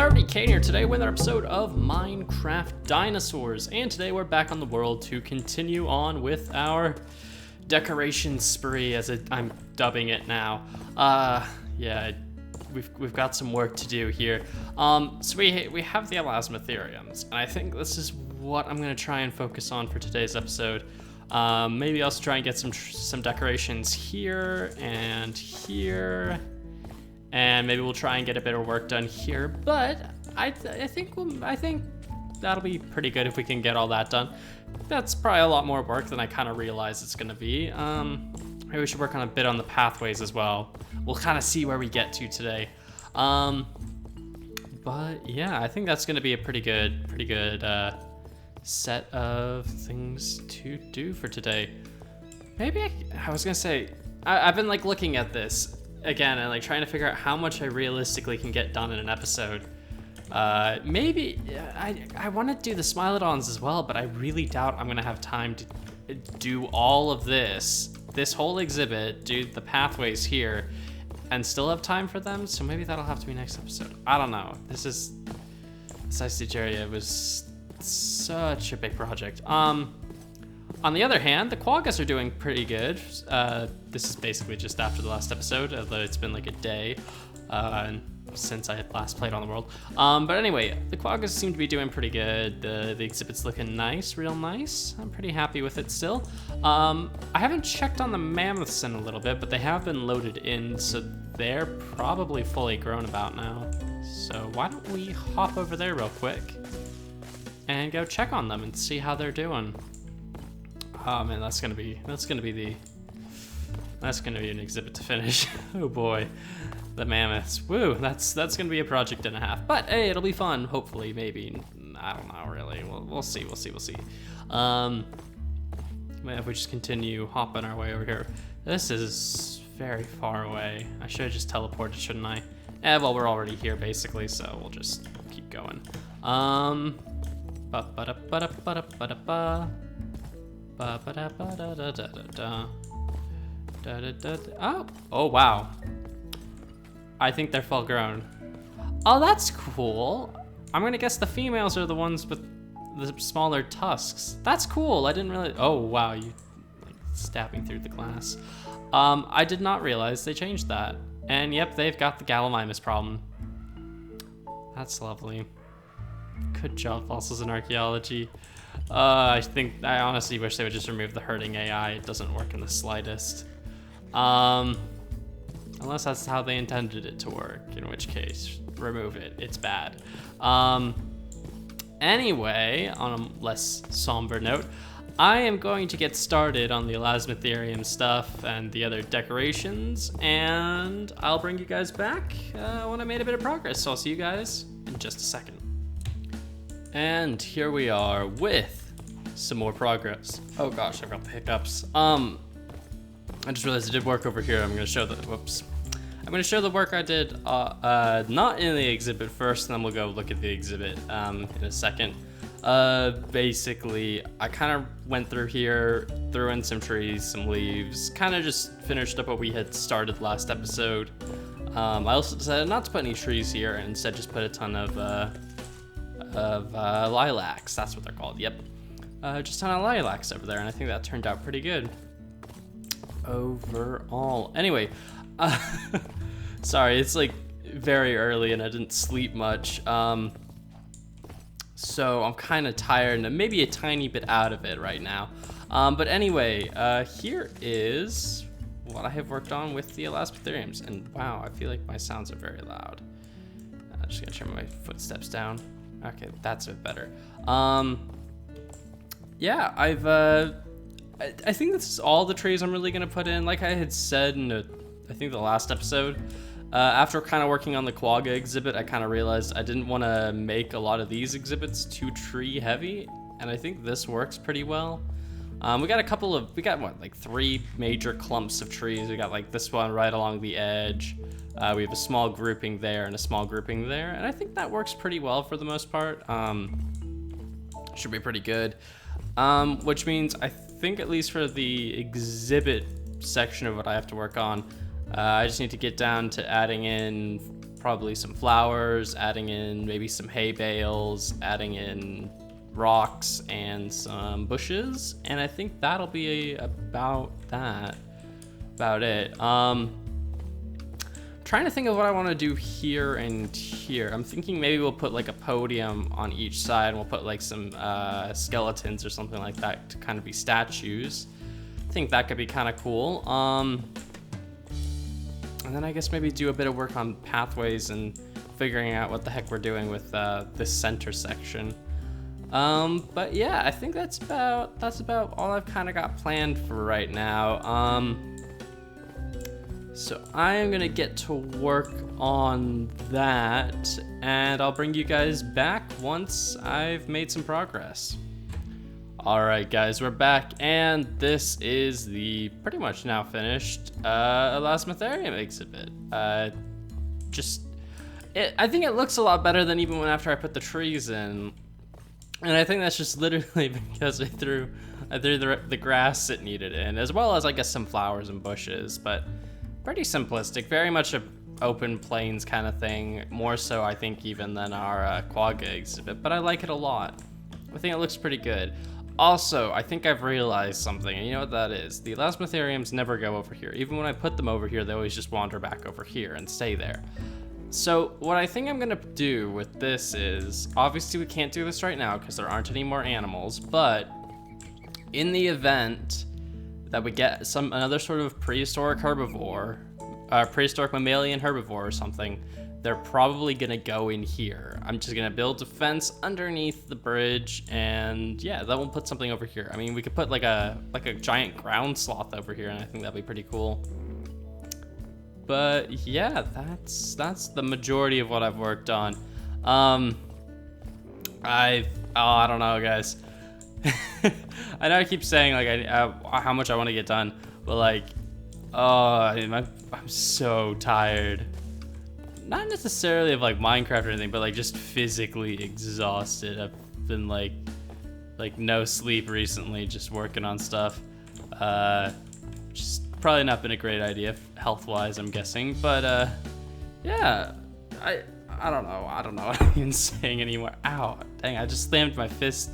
Hello everybody, Kane here today with another episode of Minecraft Dinosaurs, and today we're back on the world to continue on with our decoration spree, as I'm dubbing it now. Yeah, we've got some work to do here. So we have the Elasmotheriums, and I think this is what I'm gonna try and focus on for today's episode. Maybe also try and get some decorations here and here. And maybe we'll try and get a bit of work done here, but I think that'll be pretty good if we can get all that done. That's probably a lot more work than I kind of realized it's gonna be. Maybe we should work on a bit on the pathways as well. We'll kind of see where we get to today. But yeah, I think that's gonna be a pretty good set of things to do for today. Maybe I was gonna say, I've been like looking at this again and like trying to figure out how much I realistically can get done in an episode. Maybe I want to do the Smilodons as well, but I really doubt I'm gonna have time to do all of this whole exhibit, do the pathways here, and still have time for them. So maybe that'll have to be next episode. I don't know. This Ice Age area was such a big project. On the other hand, the Quaggas are doing pretty good. This is basically just after the last episode, although it's been like a day since I had last played on the world. But anyway, the Quaggas seem to be doing pretty good. The exhibit's looking nice, real nice. I'm pretty happy with it still. I haven't checked on the mammoths in a little bit, but they have been loaded in, so they're probably fully grown about now. So why don't we hop over there real quick and go check on them and see how they're doing. Oh man, that's gonna be an exhibit to finish. Oh boy, the mammoths. Woo, that's gonna be a project and a half. But hey, it'll be fun. Hopefully, maybe. I don't know really. We'll see. If we just continue hopping our way over here. This is very far away. I should have just teleported, shouldn't I? Well, we're already here basically, so we'll just keep going. Oh wow, I think they're full grown. Oh, that's cool. I'm gonna guess the females are the ones with the smaller tusks. That's cool. I didn't really. Oh wow, you like stabbing through the glass. I did not realize they changed that. And yep, they've got the Gallimimus problem. That's lovely. Good job, fossils in archaeology. I honestly wish they would just remove the herding AI. It doesn't work in the slightest. Unless that's how they intended it to work, in which case, remove it. It's bad. Anyway, on a less somber note, I am going to get started on the Elasmotherium stuff and the other decorations, and I'll bring you guys back when I made a bit of progress. So I'll see you guys in just a second. And here we are with some more progress. Oh gosh, I've got the hiccups. I just realized I did work over here. I'm gonna show the work I did, not in the exhibit first, and then we'll go look at the exhibit in a second. Basically, I kind of went through here, threw in some trees, some leaves, kind of just finished up what we had started last episode. I also decided not to put any trees here, and instead just put a ton of lilacs. That's what they're called. Yep, just a ton of lilacs over there, and I think that turned out pretty good overall. Anyway, sorry, it's like very early and I didn't sleep much, so I'm kind of tired and maybe a tiny bit out of it right now. But anyway, here is what I have worked on with the Elasmotheriums, and wow, I feel like my sounds are very loud. I'm just gonna turn my footsteps down. Okay, that's a bit better. Yeah, I think this is all the trees I'm really gonna put in. Like I had said in I think the last episode, after kind of working on the Quagga exhibit, I kind of realized I didn't want to make a lot of these exhibits too tree heavy, and I think this works pretty well. We got like 3 major clumps of trees. We got like this one right along the edge. We have a small grouping there and a small grouping there, and I think that works pretty well for the most part. Should be pretty good. Which means I think at least for the exhibit section of what I have to work on, I just need to get down to adding in probably some flowers, adding in maybe some hay bales, adding in rocks and some bushes, and I think that'll be about it. Trying to think of what I want to do here and here. I'm thinking maybe we'll put like a podium on each side, and we'll put like some skeletons or something like that to kind of be statues. I think that could be kind of cool. And then I guess maybe do a bit of work on pathways and figuring out what the heck we're doing with this center section. But yeah, I think that's about all I've kind of got planned for right now. So I am gonna get to work on that, and I'll bring you guys back once I've made some progress. All right, guys, we're back, and this is the pretty much now finished Elasmotherium exhibit. I think it looks a lot better than even when after I put the trees in, and I think that's just literally because I threw the grass it needed in, as well as I guess some flowers and bushes, but pretty simplistic, very much a open plains kind of thing, more so I think even than our quagga exhibit, but I like it a lot. I think it looks pretty good. Also, I think I've realized something, and you know what that is? The Elasmotheriums never go over here. Even when I put them over here, they always just wander back over here and stay there. So what I think I'm gonna do with this is, obviously we can't do this right now because there aren't any more animals, but in the event that we get another sort of prehistoric herbivore, prehistoric mammalian herbivore or something, they're probably gonna go in here. I'm just gonna build a fence underneath the bridge, and yeah, then we'll put something over here. I mean, we could put like a giant ground sloth over here, and I think that'd be pretty cool. But yeah, that's the majority of what I've worked on. I don't know, guys. I know I keep saying like how much I want to get done, but like, I'm so tired. Not necessarily of like Minecraft or anything, but like just physically exhausted. I've been like no sleep recently, just working on stuff. Just probably not been a great idea health-wise, I'm guessing. But yeah, I don't know what I'm even saying anymore. Ow, dang! I just slammed my fist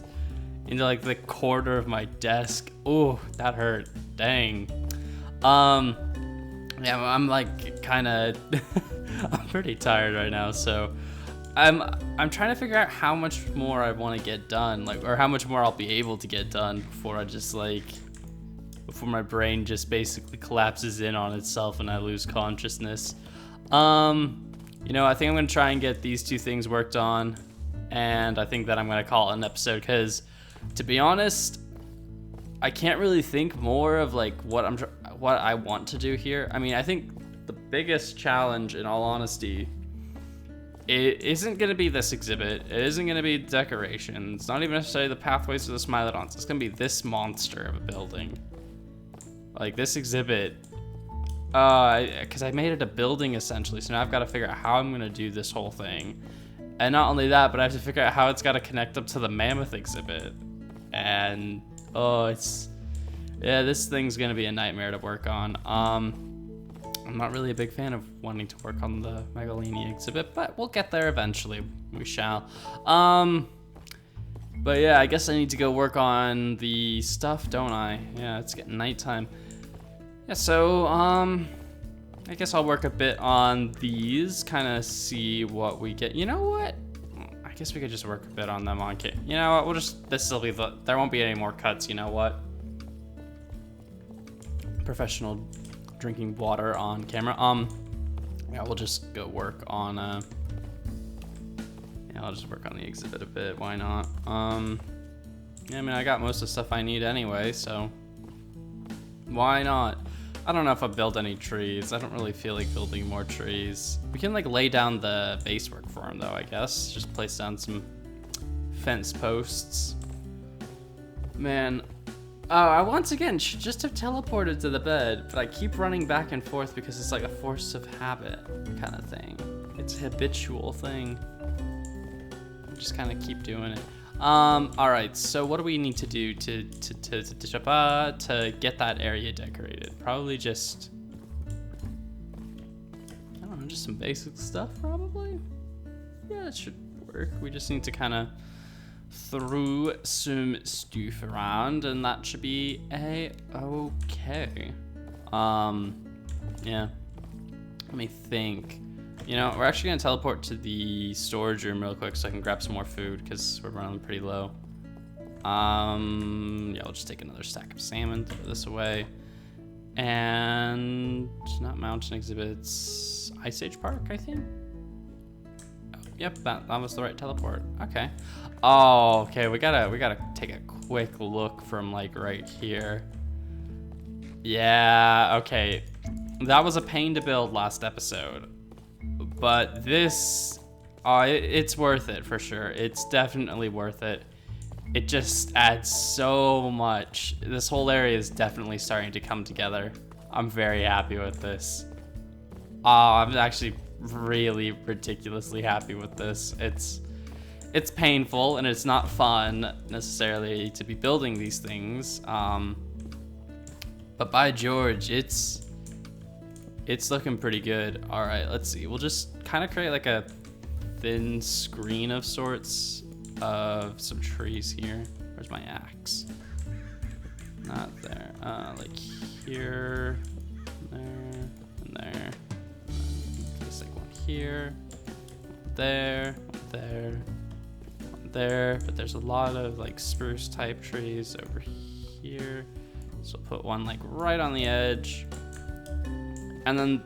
into like the corner of my desk. Oh, that hurt. Dang. Yeah, I'm like kind of I'm pretty tired right now, so I'm trying to figure out how much more I want to get done, like, or how much more I'll be able to get done before before my brain just basically collapses in on itself and I lose consciousness. You know, I think I'm gonna try and get these two things worked on, and I think that I'm gonna call it an episode, because to be honest, I can't really think more of like what I want to do here. I mean, I think the biggest challenge, in all honesty, it isn't going to be this exhibit. It isn't going to be decoration. It's not even necessarily the pathways or the Smilodons. It's going to be this monster of a building. Like this exhibit, because I made it a building essentially, so now I've got to figure out how I'm going to do this whole thing. And not only that, but I have to figure out how it's got to connect up to the mammoth exhibit. And yeah, this thing's gonna be a nightmare to work on. I'm not really a big fan of wanting to work on the Megalini exhibit, but we'll get there eventually. We shall. But yeah, I guess I need to go work on the stuff, don't I? Yeah, it's getting nighttime. Yeah, so I guess I'll work a bit on these, kind of see what we get. You know what? I guess we could just work a bit on them on kit. You know what? We'll just there won't be any more cuts. You know what? Professional drinking water on camera. Yeah, we'll just go work on yeah, I'll just work on the exhibit a bit, why not? Yeah, I mean, I got most of the stuff I need anyway, so why not? I don't know if I'll build any trees. I don't really feel like building more trees. We can like lay down the base work for them though, I guess. Just place down some fence posts. Man, I once again should just have teleported to the bed, but I keep running back and forth because it's like a force of habit kind of thing. It's a habitual thing. Just kind of keep doing it. All right, so what do we need to do to get that area decorated? Probably just some basic stuff, probably. Yeah, it should work. We just need to kind of throw some stuff around, and that should be a-okay. Yeah. Let me think. You know, we're actually gonna teleport to the storage room real quick so I can grab some more food because we're running pretty low. Yeah, I'll just take another stack of salmon, throw this away. And not mountain exhibits, Ice Age Park, I think. Oh, yep, that was the right teleport. Okay. Oh, okay. We gotta take a quick look from like right here. Yeah. Okay. That was a pain to build last episode, but this, it's worth it for sure. It's definitely worth it. It just adds so much. This whole area is definitely starting to come together. I'm very happy with this. Oh, I'm actually really ridiculously happy with this. It's painful and it's not fun necessarily to be building these things. But by George, it's looking pretty good. All right, let's see. We'll just kind of create like a thin screen of sorts of some trees here. Where's my axe? Not there. Like here, there, and there. Just like one here, there, there, there. But there's a lot of like spruce type trees over here. So we'll put one like right on the edge. And then,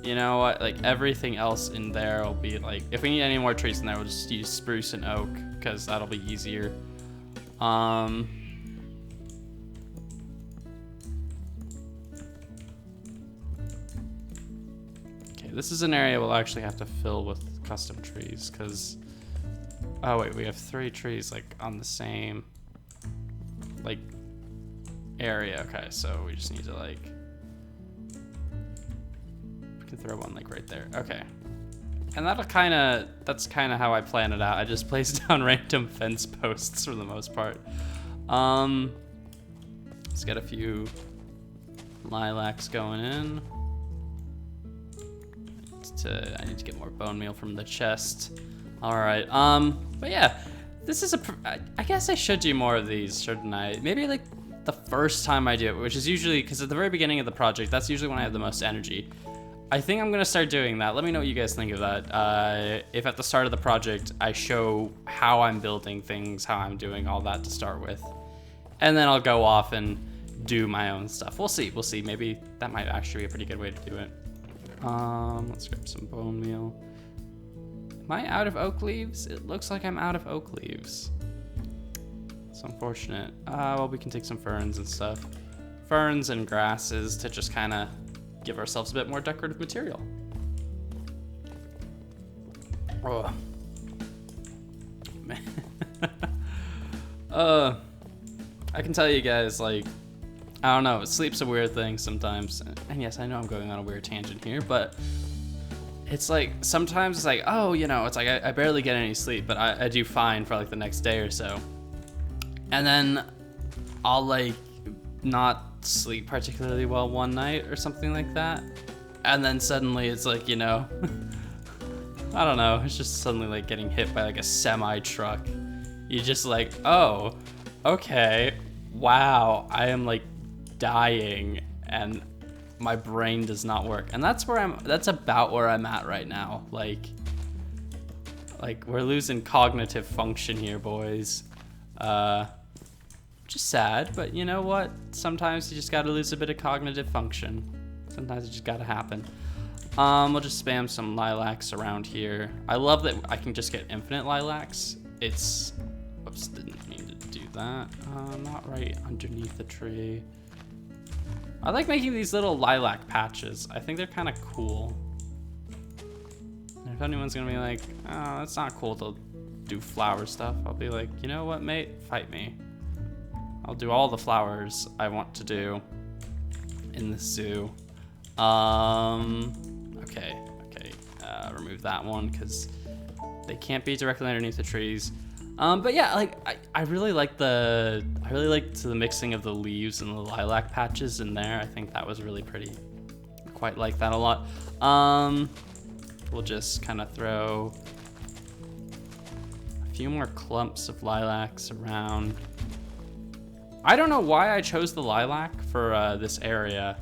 you know what, like everything else in there will be like, if we need any more trees in there, we'll just use spruce and oak because that'll be easier. Okay, this is an area we'll actually have to fill with custom trees because, oh wait, we have 3 trees like on the same like area. Okay, so we just need to like, can throw one like right there. Okay. And that's kind of how I plan it out. I just place down random fence posts for the most part. Let's get a few lilacs going in. I need to get more bone meal from the chest. All right. But yeah, this is I guess I should do more of these, shouldn't I? Maybe like the first time I do it, which is usually because at the very beginning of the project, that's usually when I have the most energy. I think I'm gonna start doing that. Let me know what you guys think of that. If at the start of the project I show how I'm building things, how I'm doing all that to start with, and then I'll go off and do my own stuff. We'll see. Maybe that might actually be a pretty good way to do it. Let's grab some bone meal. Am I out of oak leaves? It looks like I'm out of oak leaves. It's unfortunate. Well, we can take some ferns and stuff. Ferns and grasses to just kind of give ourselves a bit more decorative material. Oh. Man. I can tell you guys, like, I don't know, sleep's a weird thing sometimes. And yes, I know I'm going on a weird tangent here, but it's like, sometimes it's like, oh, you know, it's like I barely get any sleep, but I do fine for like the next day or so. And then I'll like not sleep particularly well one night or something like that, and then suddenly it's like, you know, I don't know, it's just suddenly like getting hit by like a semi truck. You're just like, oh, okay, wow, I am like dying and my brain does not work. And that's about where I'm at right now. Like we're losing cognitive function here, boys. Which is sad, but you know what? Sometimes you just gotta lose a bit of cognitive function. Sometimes it just gotta happen. We'll just spam some lilacs around here. I love that I can just get infinite lilacs. Whoops, didn't mean to do that. Not right underneath the tree. I like making these little lilac patches. I think they're kind of cool. And if anyone's gonna be like, oh, that's not cool to do flower stuff, I'll be like, you know what, mate? Fight me. I'll do all the flowers I want to do in the zoo. Okay. Remove that one because they can't be directly underneath the trees. But yeah, like I really liked the mixing of the leaves and the lilac patches in there. I think that was really pretty quite like that a lot. We'll just kind of throw a few more clumps of lilacs around. I don't know why I chose the lilac for this area.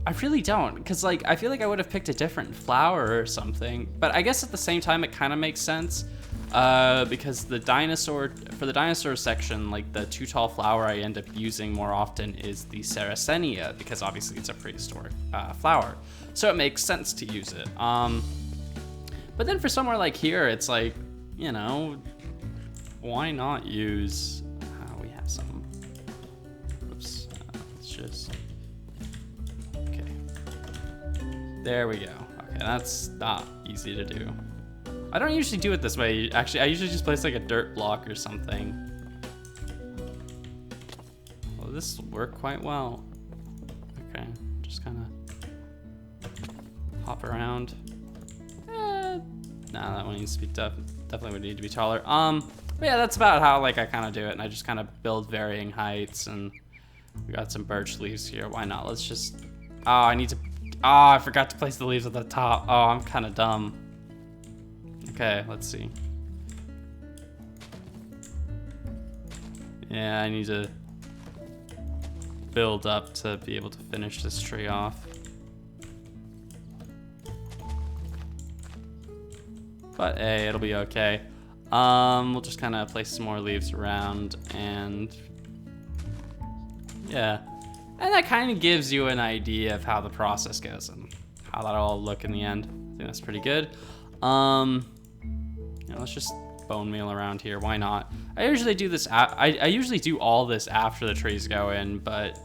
I really don't, because like I feel like I would have picked a different flower or something, but I guess at the same time it kind of makes sense because for the dinosaur section, like the too tall flower I end up using more often is the Sarracenia, because obviously it's a prehistoric flower, so it makes sense to use it. But then for somewhere like here, it's like, you know, why not use? We have some. Oops. Let's just. There we go. Okay, that's not easy to do. I don't usually do it this way. Actually, I usually just place like a dirt block or something. Well, this will work quite well. Okay, just kind of hop around. Nah, that one needs to be definitely would need to be taller. But yeah, that's about how like I kind of do it, and I just kind of build varying heights, and we got some birch leaves here. Why not? Let's just. Oh, I need to. Oh, I forgot to place the leaves at the top. Oh, I'm kind of dumb. Okay, let's see. Yeah, I need to build up to be able to finish this tree off. But hey, it'll be okay. We'll just kind of place some more leaves around, and yeah. And that kind of gives you an idea of how the process goes and how that'll all look in the end. I think that's pretty good. Yeah, let's just bone meal around here. Why not? I usually do this. I usually do all this after the trees go in, but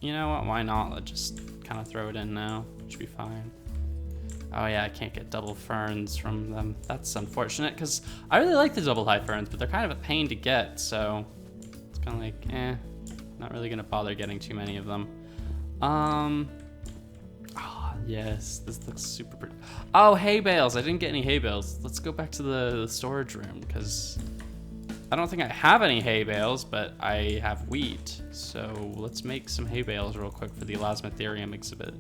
you know what? Why not? Let's just kind of throw it in now. Should be fine. Oh yeah, I can't get double ferns from them. That's unfortunate because I really like the double high ferns, but they're kind of a pain to get. So it's kind of like, not really gonna bother getting too many of them. Oh, yes, this looks super pretty. Oh, hay bales. I didn't get any hay bales. Let's go back to the storage room because I don't think I have any hay bales, but I have wheat. So let's make some hay bales real quick for the Elasmotherium exhibit.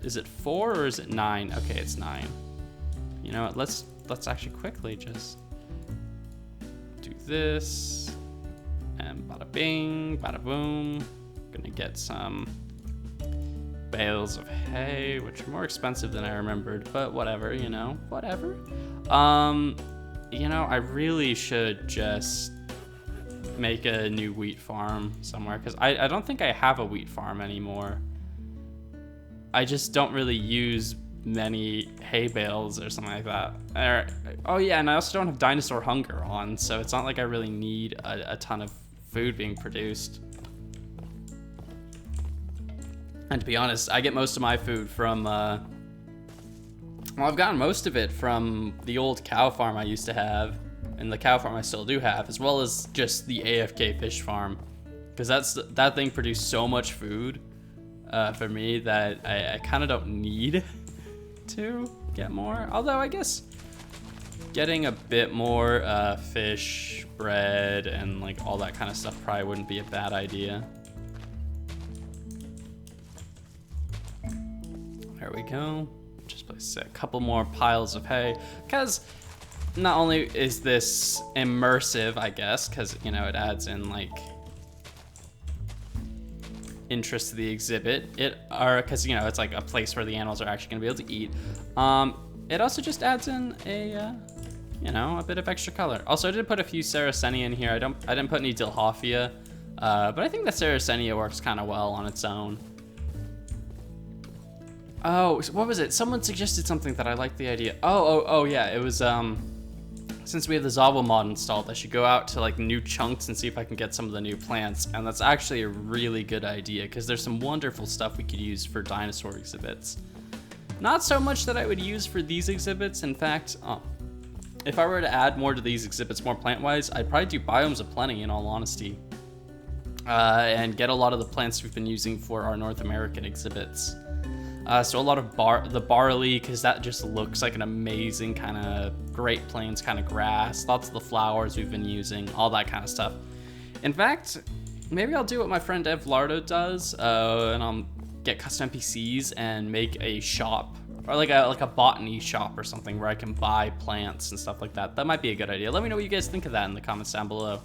Is it 4 or is it 9? Okay, it's 9. You know what? Let's actually quickly just do this. And bada bing, bada boom. Gonna get some bales of hay, which are more expensive than I remembered, but whatever, you know, whatever. You know, I really should just make a new wheat farm somewhere, because I don't think I have a wheat farm anymore. I just don't really use many hay bales or something like that. Oh yeah, and I also don't have dinosaur hunger on, so it's not like I really need a ton of food being produced. And to be honest, I get most of my food from, well, I've gotten most of it from the old cow farm I used to have, and the cow farm I still do have, as well as just the AFK fish farm, because that thing produced so much food for me that I kind of don't need to get more. Although I guess getting a bit more fish, bread, and like all that kind of stuff probably wouldn't be a bad idea. There we go. Just place a couple more piles of hay, because not only is this immersive, I guess, because you know it adds in like interest to the exhibit. Because you know it's like a place where the animals are actually going to be able to eat. It also just adds in a you know, a bit of extra color. Also, I did put a few Sarracenia in here. I didn't put any Dilhoffia, but I think that Sarracenia works kind of well on its own. Oh, what was it? Someone suggested something that I liked the idea. Oh yeah, it was since we have the Zawa mod installed, I should go out to like new chunks and see if I can get some of the new plants. And that's actually a really good idea because there's some wonderful stuff we could use for dinosaur exhibits. Not so much that I would use for these exhibits. In fact, if I were to add more to these exhibits, more plant-wise, I'd probably do Biomes of Plenty, in all honesty. And get a lot of the plants we've been using for our North American exhibits. So a lot of the barley, because that just looks like an amazing kind of Great Plains kind of grass. Lots of the flowers we've been using, all that kind of stuff. In fact, maybe I'll do what my friend Evlardo does, and I'll get custom NPCs and make a shop, or like a botany shop or something where I can buy plants and stuff like that. That might be a good idea. Let me know what you guys think of that in the comments down below.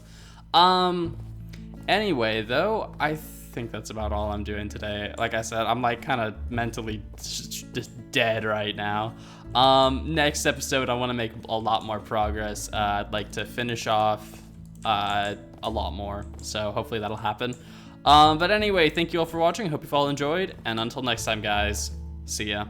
Anyway, though, I think that's about all I'm doing today. Like I said, I'm like kind of mentally just dead right now. Next episode, I want to make a lot more progress. I'd like to finish off a lot more, so hopefully that'll happen. But anyway, thank you all for watching. Hope you've all enjoyed, and until next time, guys, see ya.